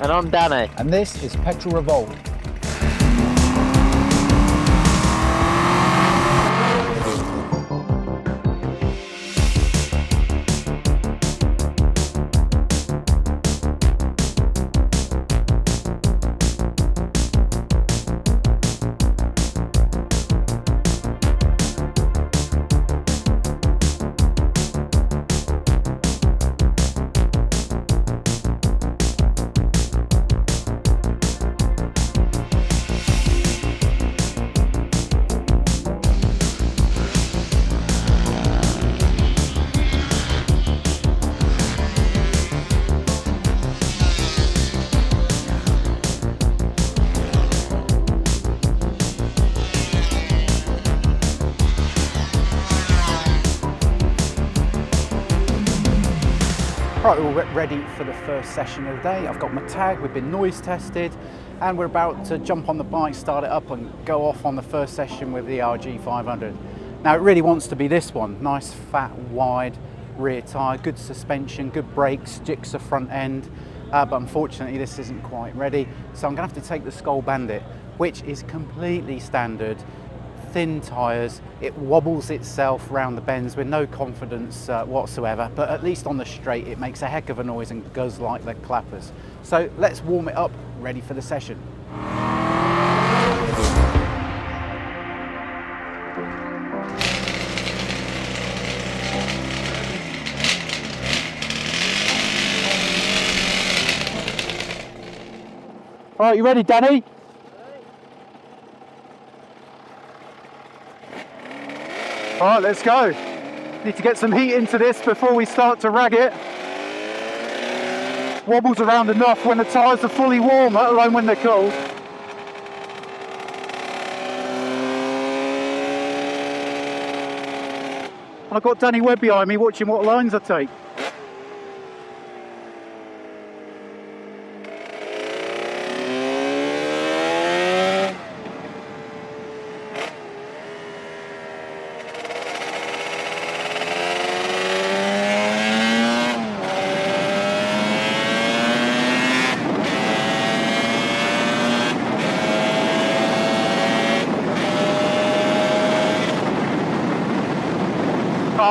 And I'm Danny. And this is Petrol Revolt. Right, we're all ready for the first session of the day. I've got my tag, we've been noise tested, and we're about to jump on the bike, start it up and go off on the first session with the RG500. Now it really wants to be this one, nice fat wide rear tyre, good suspension, good brakes, Gixxer front end, but unfortunately this isn't quite ready. So I'm going to have to take the Skull Bandit, which is completely standard, thin tyres, it wobbles itself round the bends with no confidence whatsoever, but at least on the straight it makes a heck of a noise and goes like the clappers. So let's warm it up, ready for the session. All right, you ready, Danny? All right, let's go. Need to get some heat into this before we start to rag it. Wobbles around enough when the tyres are fully warm, let alone when they're cold. I've got Danny Webb behind me watching what lines I take.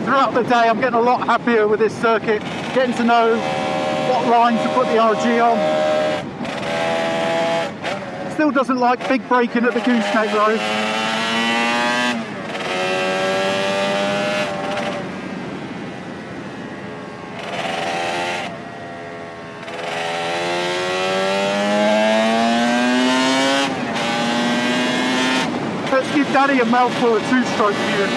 Throughout the day I'm getting a lot happier with this circuit, getting to know what line to put the RG on. Still doesn't like big braking at the gooseneck though. Let's give Danny a mouthful of two-stroke here.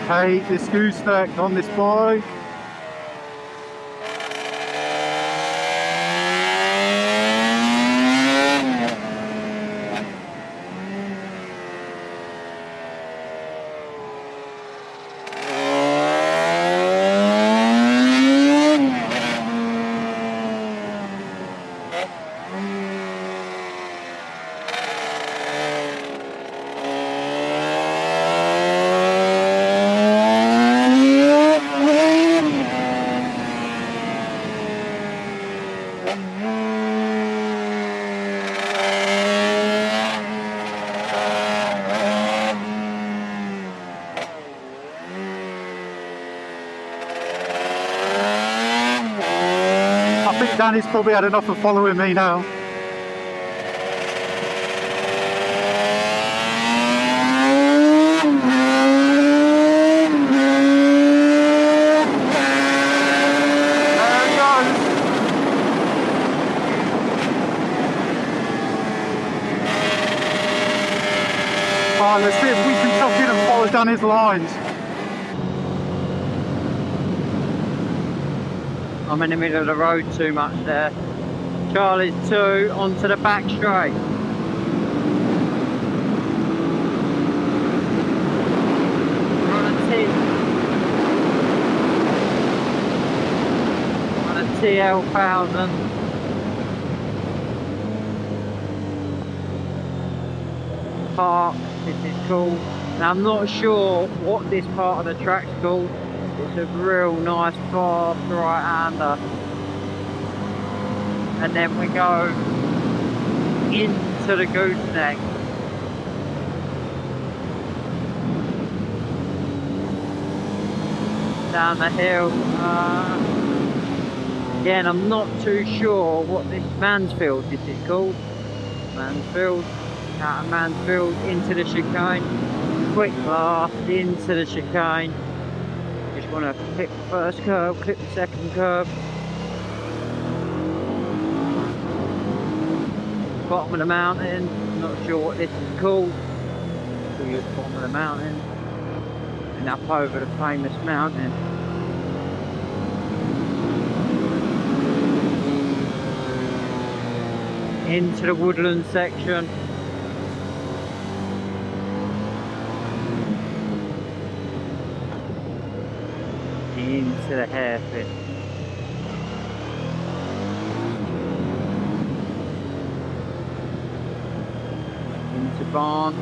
Hate this gooseneck on this bike. Danny's probably had enough of following me now. There it goes. Right, let's see if we can tuck in and follow down his lines. I'm in the middle of the road too much there. Charlie's 2 onto the back straight. We're on a TL1000. Park, this is cool. Now I'm not sure what this part of the track's called. It's a real nice fast right-hander. And then we go into the gooseneck. Down the hill. Again, I'm not too sure what this Mansfield this is called. Mansfield. Out of Mansfield into the chicane. Quick blast into the chicane. Just want to clip the first curve, clip the second curve. Bottom of the mountain, not sure what this is called. So you're at the bottom of the mountain and up over the famous mountain. Into the woodland section. Into the hairpin. Into barn,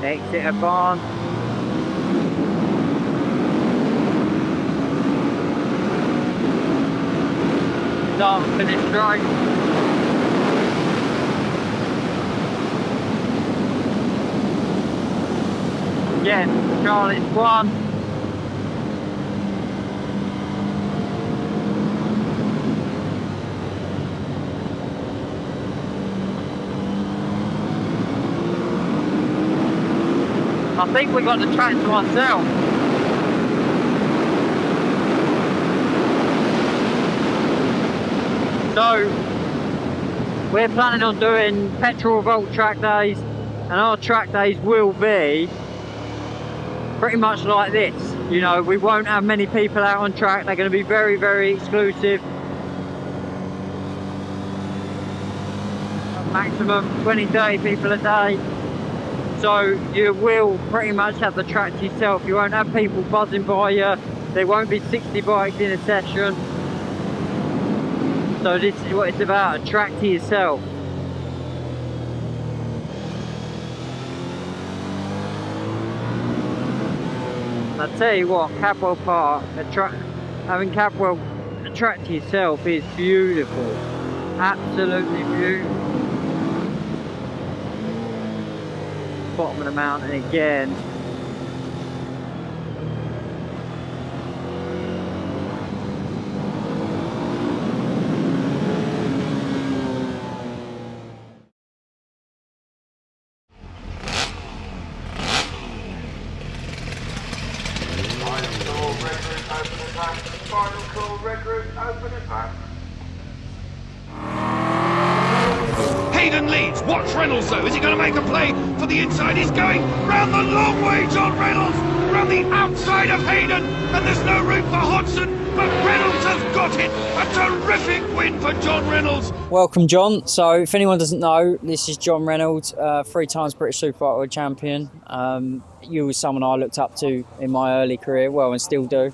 exit a barn. Start and finish straight. Again, Charlie's 1. I think we got the track to ourselves. So we're planning on doing Petrol Revolt track days, and our track days will be pretty much like this. You know, we won't have many people out on track. They're going to be very, very exclusive. Maximum 20-30 people a day. So you will pretty much have the track to yourself. You won't have people buzzing by you. There won't be 60 bikes in a session. So this is what it's about, a track to yourself. And I tell you what, Cadwell Park, having Cadwell a track to yourself is beautiful. Absolutely beautiful. Bottom of the mountain again. Final call, red route, open and back. Hayden leads. Watch Reynolds though. Is he going to make a play for the inside? He's going round the long way, John Reynolds, round the outside of Hayden, and there's no room for Hodgson, but Reynolds has got it. A terrific win for John Reynolds. Welcome, John. So if anyone doesn't know, this is John Reynolds, 3 times British Superbike World Champion. You were someone I looked up to in my early career, well, and still do.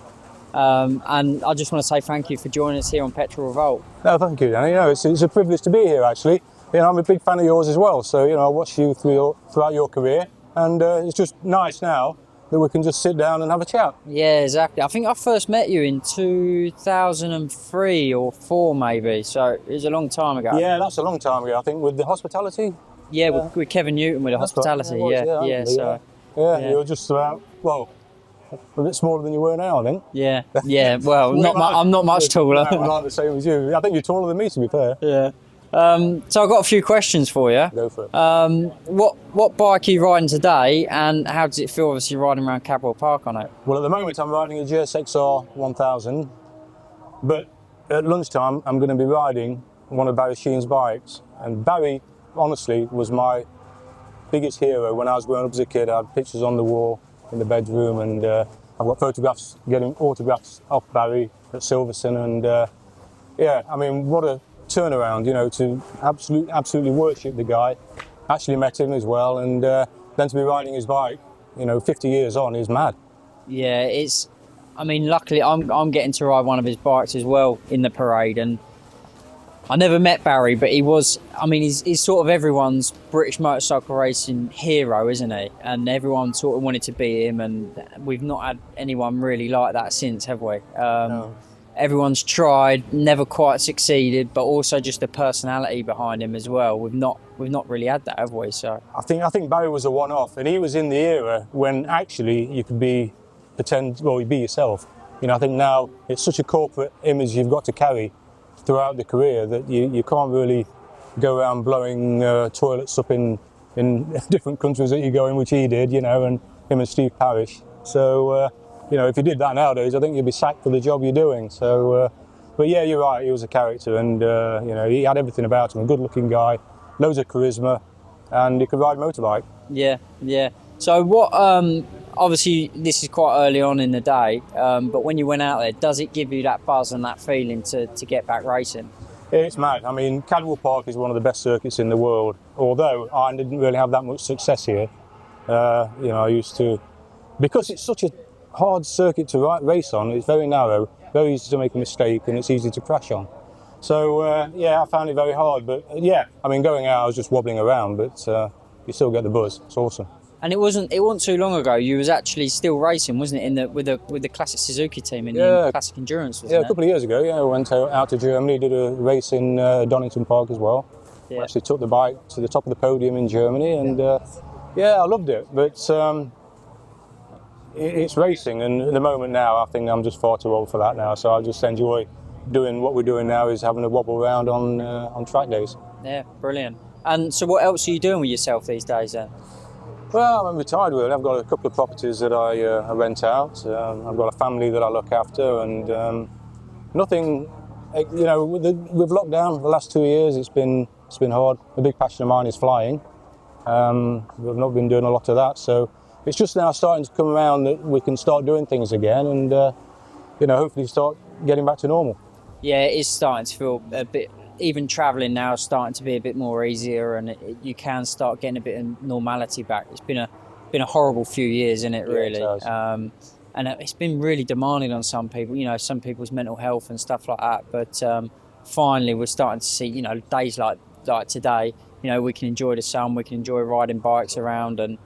And I just want to say thank you for joining us here on Petrol Revolt. No, thank you, Danny. You know, it's a privilege to be here, actually. You know, I'm a big fan of yours as well, so, you know, I watched you throughout your career, and it's just nice now that we can just sit down and have a chat. Yeah, exactly. I think I first met you in 2003 or 4 maybe, so it was a long time ago. Yeah, that's a long time ago, I think, with the hospitality. Yeah, with Kevin Newton with the hospitality, right. yeah. You were just about, well, a bit smaller than you were now, I think. Yeah, well, I'm not much taller. I'm like the same as you. I think you're taller than me, to be fair. Yeah. So I've got a few questions for you. Go for it. What bike are you riding today, and how does it feel, obviously, riding around Cadwell Park on it? Well, at the moment I'm riding a GSXR 1000, but at lunchtime I'm going to be riding one of Barry Sheen's bikes. And Barry, honestly, was my biggest hero. When I was growing up as a kid, I had pictures on the wall in the bedroom, and I've got photographs getting autographs off Barry at Silverstone, and yeah, I mean, what a turnaround, you know, to absolutely worship the guy. Actually met him as well, and then to be riding his bike, you know, 50 years on is mad. Yeah, it's. I mean, luckily, I'm getting to ride one of his bikes as well in the parade, and I never met Barry, but he was. I mean, he's sort of everyone's British motorcycle racing hero, isn't he? And everyone sort of wanted to be him, and we've not had anyone really like that since, have we? No. Everyone's tried, never quite succeeded, but also just the personality behind him as well. We've not really had that, have we? So I think Barry was a one-off, and he was in the era when actually you could be yourself. You know, I think now it's such a corporate image you've got to carry throughout the career that you can't really go around blowing toilets up in different countries that you go in, which he did, you know, and him and Steve Parrish. So, you know, if you did that nowadays, I think you'd be sacked for the job you're doing. So, but yeah, you're right, he was a character, and, you know, he had everything about him, a good-looking guy, loads of charisma, and he could ride a motorbike. yeah. So what? Obviously, this is quite early on in the day, but when you went out there, does it give you that buzz and that feeling to get back racing? It's mad. I mean, Cadwell Park is one of the best circuits in the world, although I didn't really have that much success here. You know, I used to, because it's such a hard circuit to race on, it's very narrow, very easy to make a mistake, and it's easy to crash on. So, yeah, I found it very hard, but yeah, I mean, going out, I was just wobbling around, but you still get the buzz. It's awesome. And it wasn't too long ago. You was actually still racing, wasn't it? With the classic Suzuki team in the classic endurance, wasn't it? Yeah, a couple of years ago. Yeah, I went out to Germany, did a race in Donington Park as well. Yeah. Actually took the bike to the top of the podium in Germany, and yeah, I loved it. But it's racing, and at the moment now, I think I'm just far too old for that now. So I just enjoy doing what we're doing now, is having a wobble around on track days. Yeah, brilliant. And so, what else are you doing with yourself these days then? Well, I'm retired really. I've got a couple of properties that I rent out. I've got a family that I look after, and nothing. You know, with lockdown the last 2 years, it's been hard. A big passion of mine is flying. We've not been doing a lot of that, so it's just now starting to come around that we can start doing things again, and you know, hopefully start getting back to normal. Yeah, it is starting to feel a bit. Even travelling now is starting to be a bit more easier, and you can start getting a bit of normality back. It's been a horrible few years, isn't it, really? Yeah, it has. And it's been really demanding on some people, you know, some people's mental health and stuff like that. But finally, we're starting to see, you know, days like today, you know, we can enjoy the sun, we can enjoy riding bikes around, and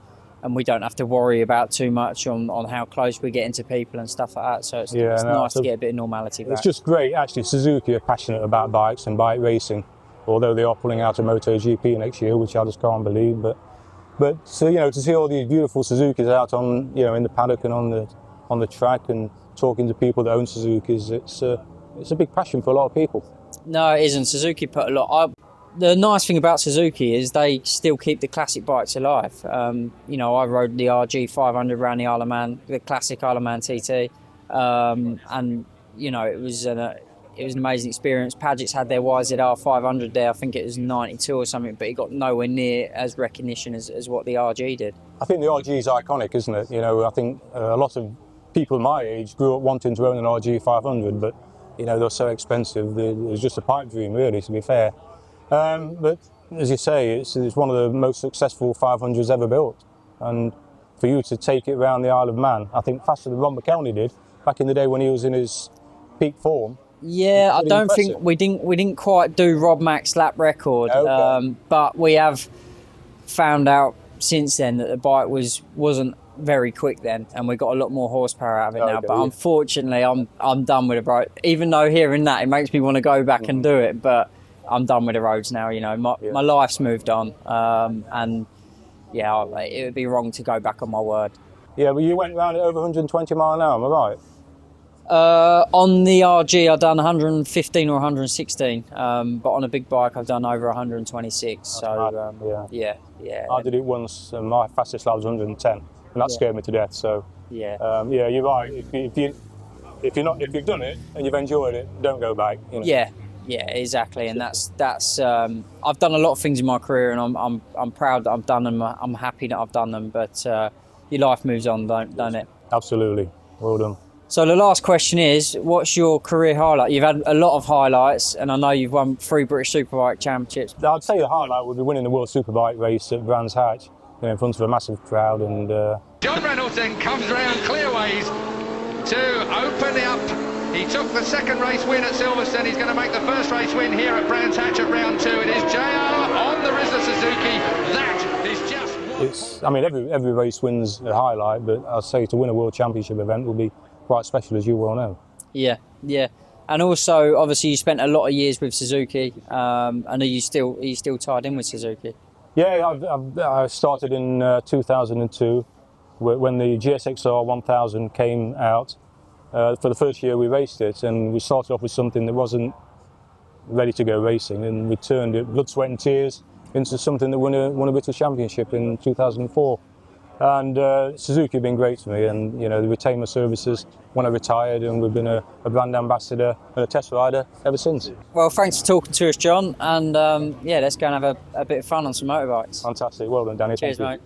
we don't have to worry about too much on how close we get into people and stuff like that. So it's nice to get a bit of normality back. It's just great. Actually, Suzuki are passionate about bikes and bike racing, although they are pulling out a MotoGP next year, which I just can't believe. But so, you know, to see all these beautiful Suzukis out on, you know, in the paddock and on the track, and talking to people that own Suzukis, it's a big passion for a lot of people. No, it isn't. Suzuki put a lot. The nice thing about Suzuki is they still keep the classic bikes alive. You know, I rode the RG500 around the Isle of Man, the classic Isle of Man TT, and you know, it was an amazing experience. Paget's had their YZR500 there. I think it was 92 or something, but it got nowhere near as recognition as what the RG did. I think the RG is iconic, isn't it? You know, I think a lot of people my age grew up wanting to own an RG500, but you know, they're so expensive. It was just a pipe dream, really, to be fair. But as you say, it's one of the most successful 500s ever built, and for you to take it around the Isle of Man, I think faster than Ron McElney did back in the day when he was in his peak form. Yeah, I don't think we didn't quite do Rob Mack's lap record, okay. But we have found out since then that the bike wasn't very quick then, and we got a lot more horsepower out of it now. But unfortunately, I'm done with the road. Even though hearing that, it makes me want to go back and do it, but I'm done with the roads now. You know, my life's moved on, and yeah, it would be wrong to go back on my word. Yeah, but you went round at over 120 mile an hour, am I right? On the RG, I've done 115 or 116, but on a big bike, I've done over 126. So yeah. I did it once, and my fastest lap was 110, and that scared me to death. So yeah, you're right. If you've done it and you've enjoyed it, don't go back. You know? Yeah, exactly, and that's. I've done a lot of things in my career, and I'm proud that I've done them. I'm happy that I've done them, but your life moves on, don't it? Absolutely. Well done. So the last question is, what's your career highlight? You've had a lot of highlights, and I know you've won 3 British Superbike championships. I'd say the highlight would be winning the World Superbike race at Brands Hatch, in front of a massive crowd. And John Reynolds then comes round clearways to open up. He took the second race win at Silverstone. He's going to make the first race win here at Brands Hatch at round 2. It is JR on the Rizzler Suzuki. That is just one. it's, I mean, every race wins a highlight, but I'd say to win a World Championship event will be quite special, as you well know. Yeah. And also, obviously, you spent a lot of years with Suzuki. And are you still tied in with Suzuki? Yeah, I started in 2002 when the GSXR 1000 came out. For the first year we raced it, and we started off with something that wasn't ready to go racing, and we turned it, blood, sweat and tears, into something that won a British Championship in 2004. And Suzuki have been great to me, and they retained my services when I retired, and we've been a brand ambassador and a test rider ever since. Well, thanks for talking to us, John, and let's go and have a bit of fun on some motorbikes. Fantastic, well done, Danny. Cheers, mate.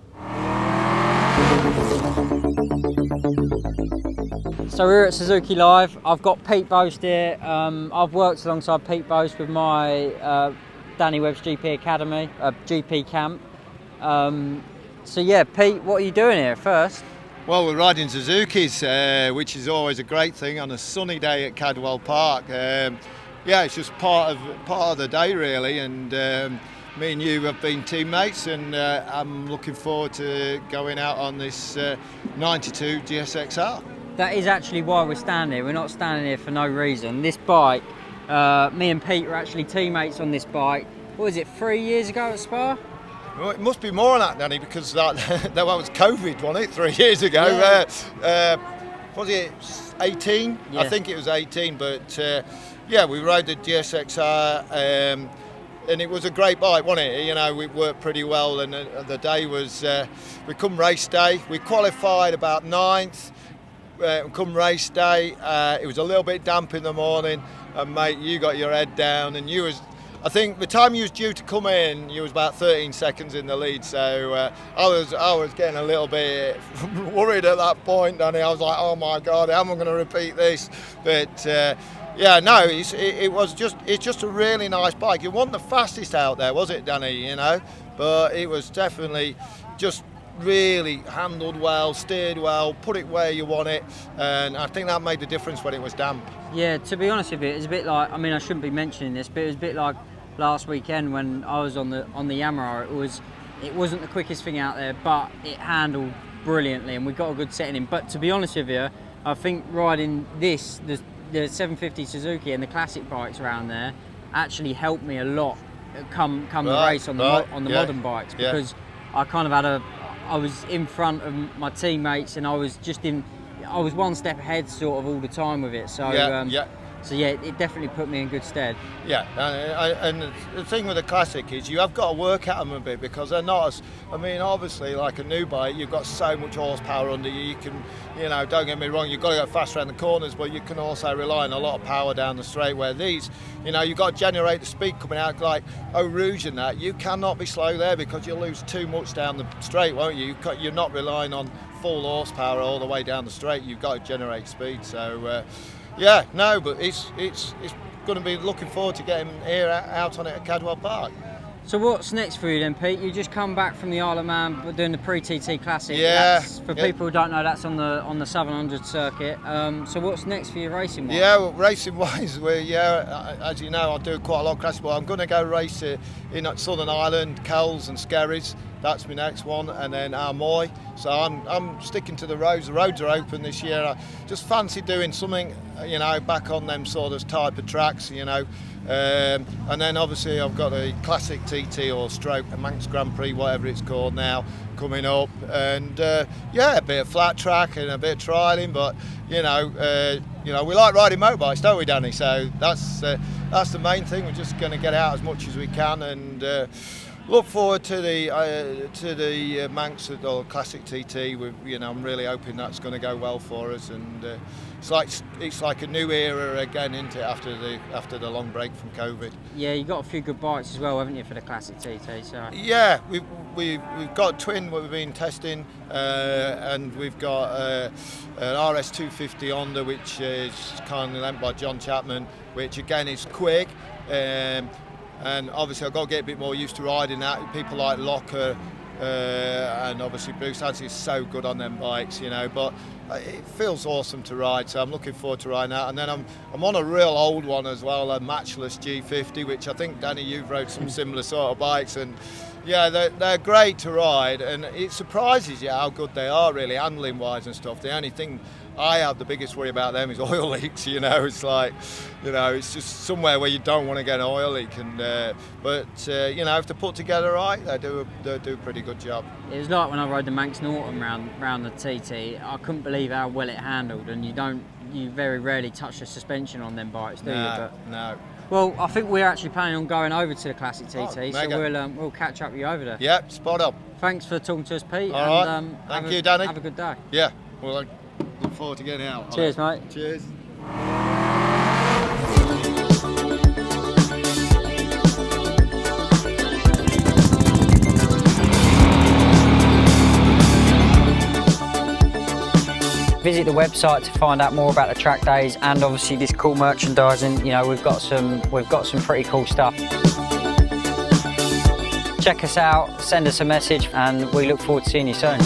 So we're at Suzuki Live. I've got Pete Boast here. I've worked alongside Pete Boast with my Danny Webb's GP Academy, GP camp. So yeah, Pete, what are you doing here first? Well, we're riding Suzuki's, which is always a great thing on a sunny day at Cadwell Park. It's just part of the day really, and me and you have been teammates, and I'm looking forward to going out on this 92 GSXR. That is actually why we're standing here. We're not standing here for no reason. This bike, me and Pete were actually teammates on this bike. What was it, 3 years ago at Spa? Well, it must be more than that, Danny, because that was COVID, wasn't it, 3 years ago? Yeah. Was it 18? Yeah. I think it was 18, but we rode the GSXR, and it was a great bike, wasn't it? We worked pretty well, and the day was, we come race day, we qualified about 9th. Come race day, it was a little bit damp in the morning, and mate, you got your head down, and I think the time you was due to come in, you was about 13 seconds in the lead, so I was getting a little bit worried at that point, Danny. I was like, oh my God, how am I going to repeat this? But it's just a really nice bike. It wasn't the fastest out there, was it, Danny? But it was definitely just really handled well, steered well, put it where you want it, and I think that made the difference when it was damp. Yeah, to be honest with you, it's a bit like, I shouldn't be mentioning this, but it was a bit like last weekend when I was on the Yamaha. It wasn't the quickest thing out there, but it handled brilliantly, and we got a good setting in. But to be honest with you, I think riding the 750 Suzuki and the classic bikes around there actually helped me a lot come the race on the modern bikes, because I kind of I was in front of my teammates, and I was one step ahead sort of all the time with it. So it definitely put me in good stead. Yeah, and the thing with the classic is you have got to work at them a bit, because they're not as, obviously like a new bike, you've got so much horsepower under you. You can, don't get me wrong, you've got to go fast around the corners, but you can also rely on a lot of power down the straight, where these, you've got to generate the speed coming out, like Eau Rouge and that. You cannot be slow there, because you'll lose too much down the straight, won't you? You're not relying on full horsepower all the way down the straight. You've got to generate speed. So but it's going to be looking forward to getting here out on it at Cadwell Park. So what's next for you then, Pete? You just come back from the Isle of Man doing the pre-TT Classic. Yeah. For people who don't know, that's on the 700 circuit. So what's next for you racing-wise? Yeah, well, racing-wise, as you know, I do quite a lot of classic, but I'm going to go race in Southern Ireland, Kells and Skerries. That's my next one, and then Armoy. So I'm sticking to the roads. The roads are open this year. I just fancy doing something, back on them sort of type of tracks, and then obviously I've got a classic TT or stroke, a Manx Grand Prix, whatever it's called now, coming up, and a bit of flat track and a bit of trialling. But we like riding motorbikes, don't we, Danny? So that's the main thing. We're just going to get out as much as we can, and look forward to the Manx or Classic TT. I'm really hoping that's going to go well for us, and it's like a new era again, isn't it, after the long break from COVID. Yeah, you got a few good bikes as well, haven't you, for the Classic TT? So yeah, we've got a twin we've been testing, and we've got an RS250 Honda, which is kindly lent by John Chapman, which again is quick. And obviously I've got to get a bit more used to riding that. People like Locker and obviously Bruce Hans is so good on them bikes, but it feels awesome to ride, so I'm looking forward to riding that. And then I'm on a real old one as well, a matchless G50, which I think, Danny, you've rode some similar sort of bikes, and yeah, they're great to ride, and it surprises you how good they are, really, handling wise and stuff. The only thing I have the biggest worry about them is oil leaks. It's like, it's just somewhere where you don't want to get an oil leak. And but if they're put together right, they do a pretty good job. it was like when I rode the Manx Norton round the TT. I couldn't believe how well it handled, and you very rarely touch the suspension on them bikes, do you? No. Well, I think we're actually planning on going over to the Classic TT, so mega. we'll catch up with you over there. Yep, spot on. Thanks for talking to us, Pete. All right. Thank you, Danny. Have a good day. Yeah. Well, I look forward to getting out. Cheers, mate. Cheers. Visit the website to find out more about the track days and obviously this cool merchandising. We've got some pretty cool stuff. Check us out, send us a message, and we look forward to seeing you soon.